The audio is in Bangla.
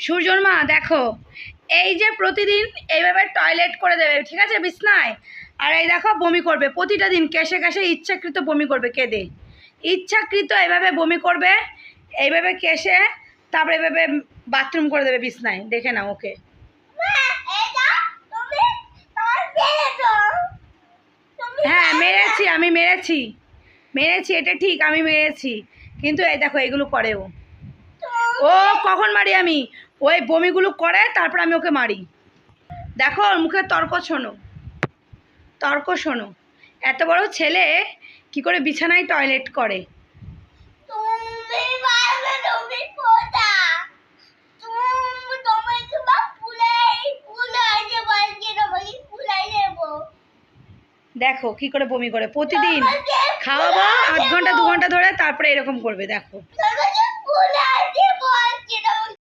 সূর্যর মা দেখো, এই যে প্রতিদিন এইভাবে টয়লেট করে দেবে, ঠিক আছে, বিছনায়। আর এই দেখো বমি করবে প্রতিটা দিন, কেসে কেসে ইচ্ছাকৃত বমি করবে, কেঁদে ইচ্ছাকৃত এইভাবে বমি করবে, এইভাবে কেসে, তারপরে এইভাবে বাথরুম করে দেবে বিছনায়। দেখে নাও ওকে। হ্যাঁ মেরেছি, আমি মেরেছি, এটা ঠিক, আমি মেরেছি, কিন্তু এই দেখো এগুলো করে ও। ও কখন মারি আমি? ওই বমিগুলো করে তারপর আমি ওকে মারি। দেখো ওর মুখে তর্ক শোনো। এত বড় ছেলে কি করে বিছানায় টয়লেট করে? দেখো কি করে বমি করে প্রতিদিন। খাওয়াবো 8 ঘন্টা 2 ঘন্টা ধরে, তারপরে এরকম করবে, দেখো।